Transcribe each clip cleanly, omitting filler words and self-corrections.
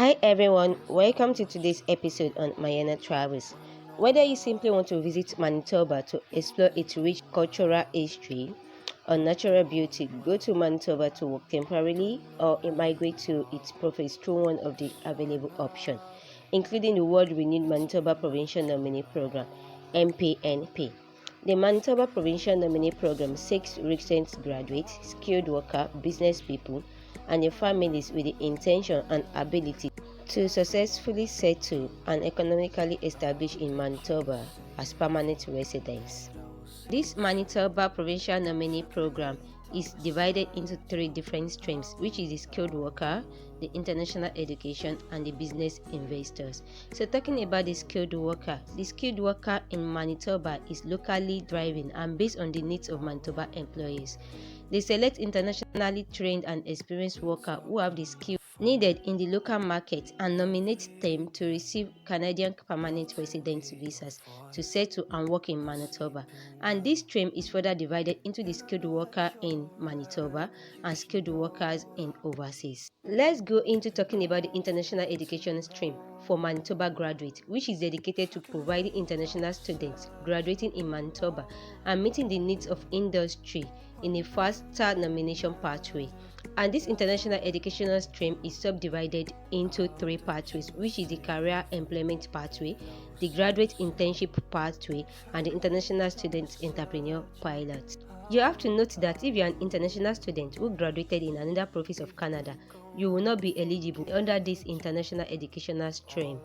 Hi everyone, welcome to today's episode on Mayana Travels. Whether you simply want to visit Manitoba to explore its rich cultural history or natural beauty, go to Manitoba to work temporarily or migrate to its province through one of the available options, including the world-renowned Manitoba Provincial Nominee Program, MPNP. The Manitoba Provincial Nominee Program seeks recent graduates, skilled workers, business people, and their families with the intention and ability to successfully settle and economically establish in Manitoba as permanent residents. This Manitoba Provincial Nominee Program is divided into three different streams, which is the skilled worker, the international education, and the business investors. So talking about the skilled worker in Manitoba is locally driven and based on the needs of Manitoba employees. They select internationally trained and experienced workers who have the skills needed in the local market and nominate them to receive Canadian permanent residence visas to settle and work in Manitoba. And this stream is further divided into the skilled worker in Manitoba and skilled workers in overseas. Let's go into talking about the international education stream for Manitoba graduates, which is dedicated to providing international students graduating in Manitoba and meeting the needs of industry in a faster nomination pathway. And this international educational stream is subdivided into three pathways, which is the career employment pathway, the graduate internship pathway, and the international student entrepreneur pilot. You have to note that if you are an international student who graduated in another province of Canada, you will not be eligible under this international educational stream,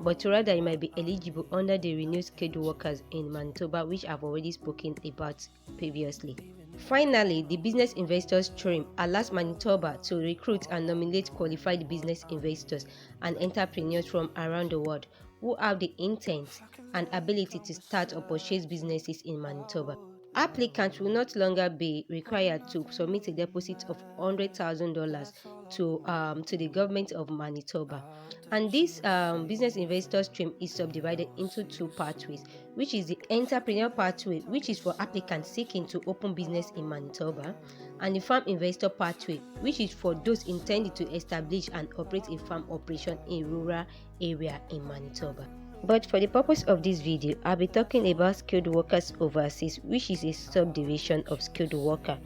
but rather you might be eligible under the renewed skilled workers in Manitoba, which I've already spoken about previously. Finally, the business investors stream allows Manitoba to recruit and nominate qualified business investors and entrepreneurs from around the world who have the intent and ability to start or purchase businesses in Manitoba. Applicants will not longer be required to submit a deposit of $100,000 to the government of Manitoba. And this business investor stream is subdivided into two pathways, which is the entrepreneur pathway, which is for applicants seeking to open business in Manitoba, and the farm investor pathway, which is for those intending to establish and operate a farm operation in rural area in Manitoba. But for the purpose of this video, I'll be talking about skilled workers overseas, which is a subdivision of skilled worker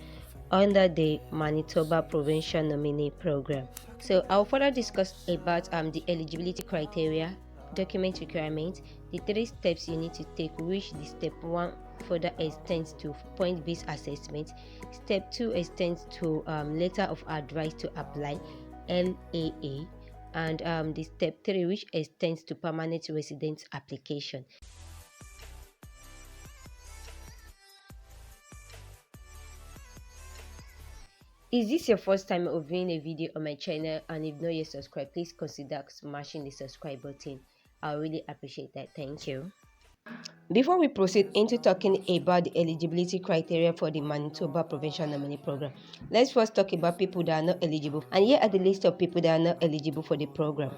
under the Manitoba Provincial Nominee Program. So I'll further discuss about the eligibility criteria, document requirements, the three steps you need to take, which the step 1 further extends to point-based assessment, step 2 extends to letter of advice to apply, LAA, and the step 3, which extends to permanent residence application. Is this your first time of viewing a video on my channel, and if not yet subscribed, please consider smashing the subscribe button. I really appreciate that. Thank you. Before we proceed into talking about the eligibility criteria for the Manitoba Provincial Nominee Program, let's first talk about people that are not eligible. And here are the list of people that are not eligible for the program.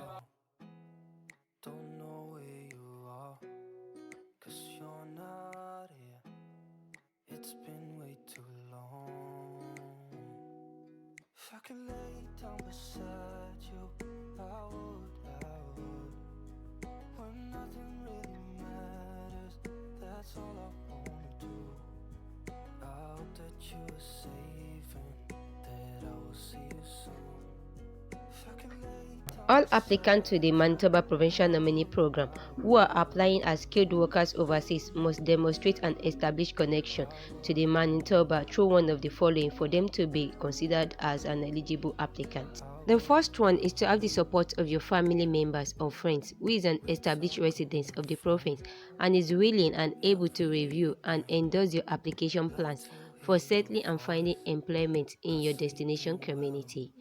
All applicants to the Manitoba Provincial Nominee Program who are applying as skilled workers overseas must demonstrate an established connection to the Manitoba through one of the following for them to be considered as an eligible applicant. The first one is to have the support of your family members or friends who is an established resident of the province and is willing and able to review and endorse your application plans for settling and finding employment in your destination community.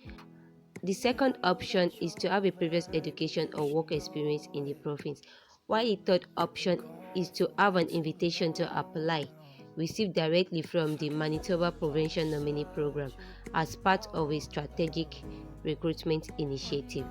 The second option is to have a previous education or work experience in the province, while the third option is to have an invitation to apply received directly from the Manitoba Provincial Nominee Program as part of a strategic recruitment initiative.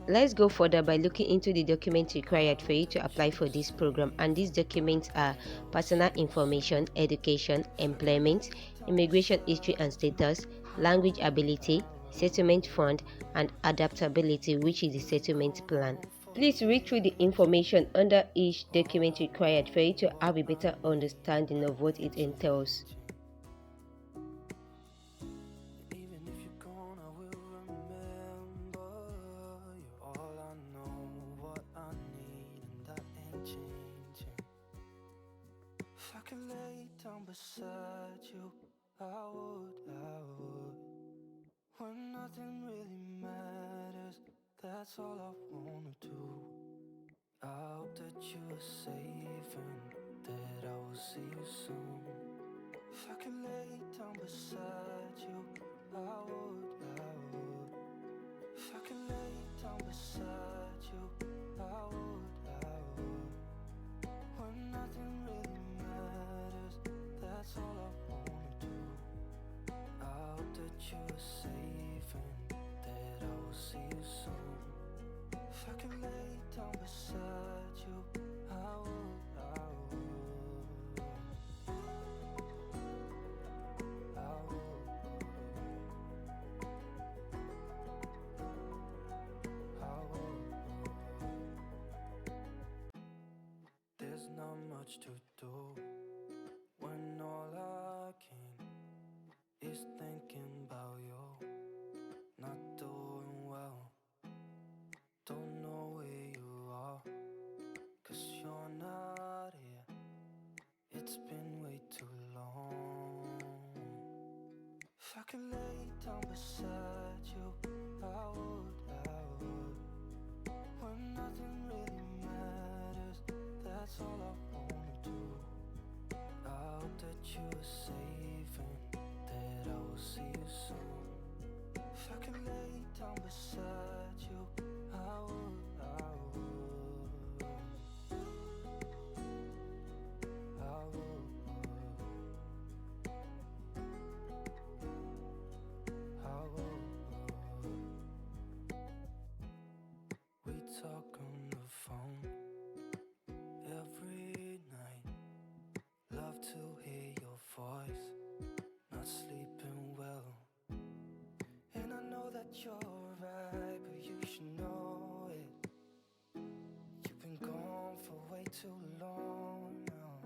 Let's go further by looking into the documents required for you to apply for this program, and these documents are personal information, education, employment, immigration history and status, language ability, settlement fund, and adaptability, which is the settlement plan. Please read through the information under each document required for you to have a better understanding of what it entails. Beside you, I would. When nothing really matters, that's all I wanna do. I hope that you are safe and that I will see you soon. If I can lay down beside you, I would. If I can lay down beside you, I would. When nothing really matters, that's all I wanna do. I hope that you are safe and that I will see you soon. If I can lay down beside you, I would. There's not much to do when all I can is thinking about you. Not doing well, don't know where you are, 'cause you're not here. It's been way too long. If I can lay down beside you, I would. When nothing really matters, that's all I wanna do. I hope that you are safe and that I will see you soon. If I can lay down beside you, I would. We talk on the phone every night. Love to hear your voice. Not sleeping well, and I know that you're right, but you should know it. You've been gone for way too long now.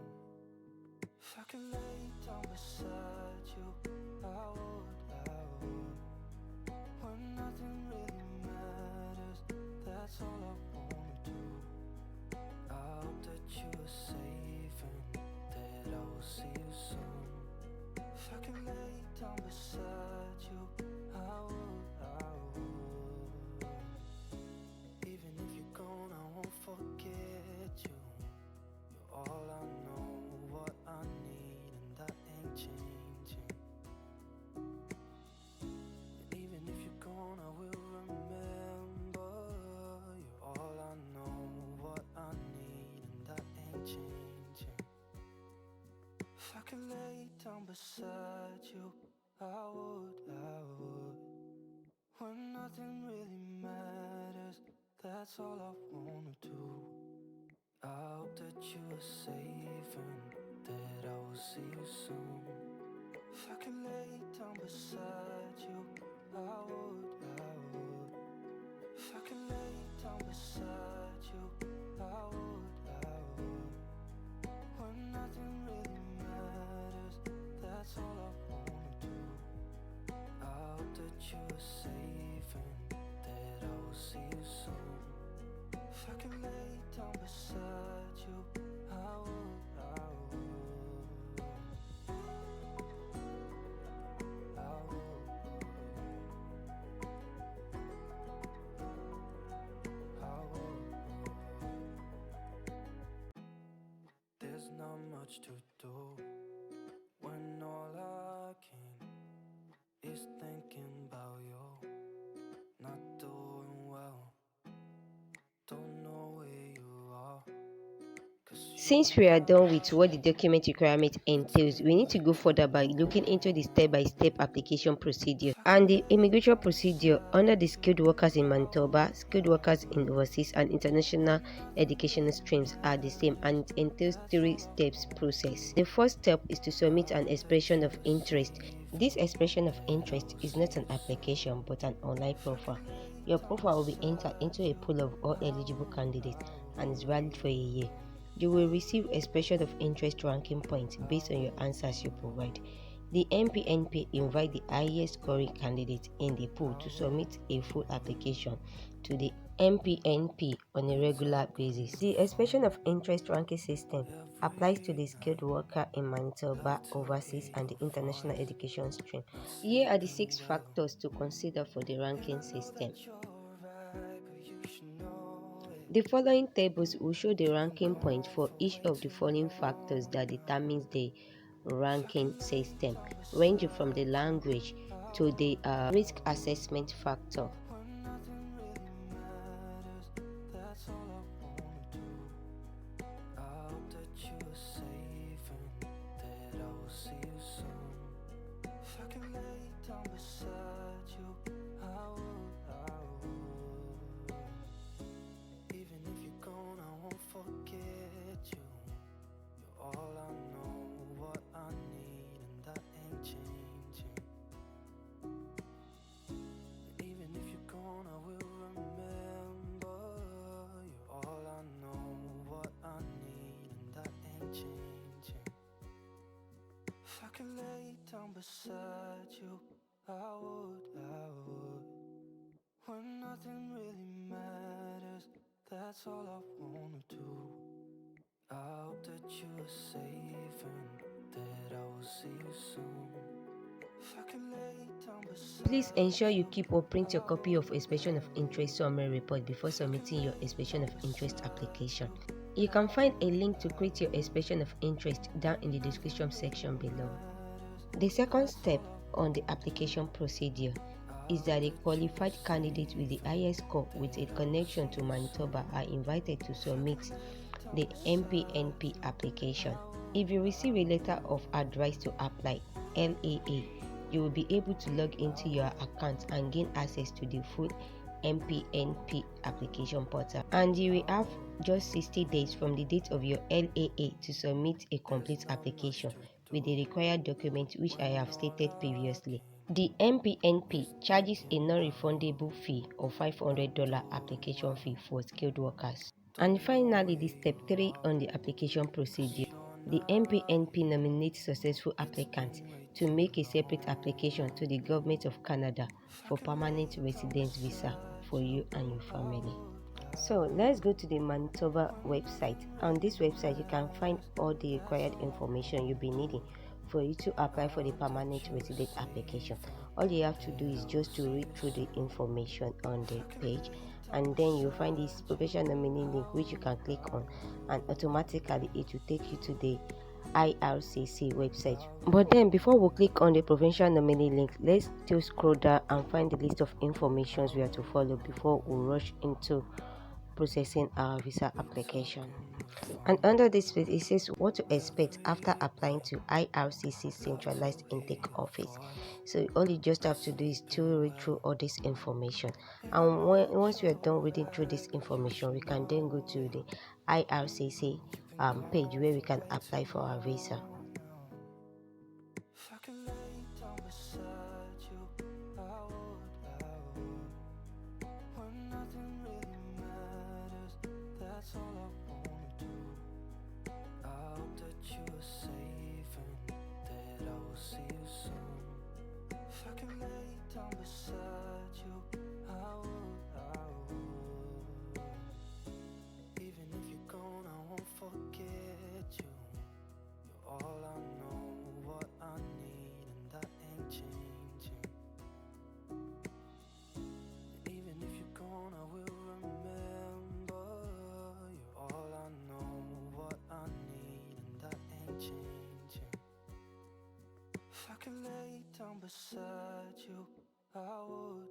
If I can lay down beside you, I would. When nothing really matters, that's all I wanna do. I hope that you are safe and that I will see you soon. If I can lay down beside you, I would. Even if you're gone, I won't forget you. You're all I know, what I need, and that ain't changing. And even if you're gone, I will remember. You're all I know, what I need, and that ain't changing. If I can lay down beside you, I would. When nothing really matters, that's all I wanna do. I hope that you are safe and that I will see you soon. If I can lay down beside you, I would. If I can lay down beside you, I would. When nothing really matters, that's all I wanna do. I hope that you are safe and that I will see you soon. If I can lay down beside you, I would. There's not much to do when all I can is thinking about you. Since we are done with what the document requirement entails, we need to go further by looking into the step-by-step application procedure and the immigration procedure under the skilled workers in Manitoba, skilled workers in overseas, and international educational streams are the same, and it entails three steps process. The first step is to submit an expression of interest. This expression of interest is not an application but an online profile. Your profile will be entered into a pool of all eligible candidates and is valid for a year. You will receive expression of interest ranking points based on your answers you provide. The MPNP invite the highest scoring candidate in the pool to submit a full application to the MPNP on a regular basis. The expression of interest ranking system applies to the skilled worker in Manitoba, overseas, and the international education stream. Here are the 6 factors to consider for the ranking system. The following tables will show the ranking point for each of the following factors that determines the ranking system, ranging from the language to the risk assessment factor. Beside you, I would. When nothing really matters, that's all I wanna do. I hope that you are safe and that I will see you soon. If I can lay down beside Please ensure you keep or print your copy of expression of interest summary report before submitting your expression of interest application. You can find a link to create your expression of interest down in the description section below. The second step on the application procedure is that a qualified candidate with the highest score with a connection to Manitoba are invited to submit the MPNP application. If you receive a letter of advice to apply (LAA), you will be able to log into your account and gain access to the full MPNP application portal, and you will have just 60 days from the date of your LAA to submit a complete application with the required document which I have stated previously. The MPNP charges a non-refundable fee of $500 application fee for skilled workers. And finally, the step 3 on the application procedure. The MPNP nominates successful applicants to make a separate application to the Government of Canada for permanent residence visa for you and your family. So let's go to the Manitoba website. On this website, you can find all the required information you'll be needing for you to apply for the permanent resident application. All you have to do is just to read through the information on the page, and then you'll find this provincial nominee link which you can click on, and automatically it will take you to the IRCC website. But then before we click on the provincial nominee link, let's still scroll down and find the list of informations we have to follow before we rush into processing our visa application. And under this page, it says what to expect after applying to IRCC centralized intake office. So all you just have to do is to read through all this information, and once we are done reading through this information, we can then go to the IRCC page where we can apply for our visa. Beside you, I would.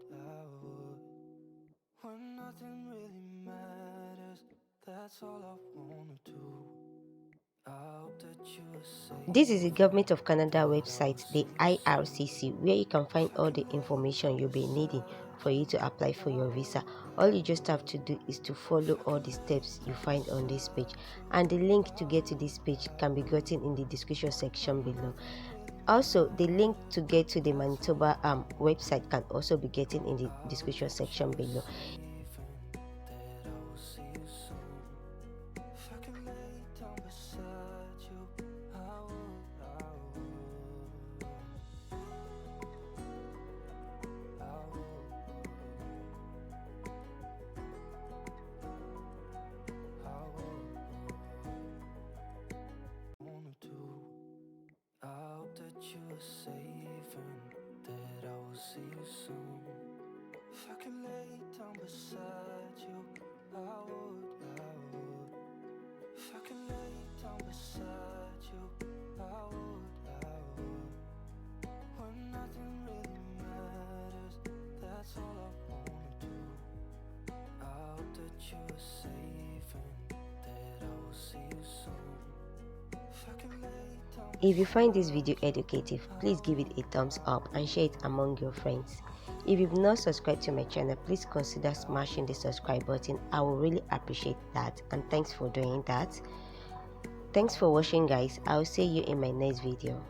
When nothing really matters, that's all I wanna do. This is the Government of Canada website, the IRCC, where you can find all the information you'll be needing for you to apply for your visa. All you just have to do is to follow all the steps you find on this page, and the link to get to this page can be gotten in the description section below. Also, the link to get to the Manitoba website can also be getting in the description section below. Safe and that I will see you soon. If I could lay down beside you, I would. If I could lay down beside you, I would. When nothing really matters, that's all I wanna do. I hope that you are safe and that I will see you soon. If I could lay down. If you find this video educative, please give it a thumbs up and share it among your friends. If you've not subscribed to my channel, please consider smashing the subscribe button. I will really appreciate that, and thanks for doing that. Thanks for watching, guys. I'll see you in my next video.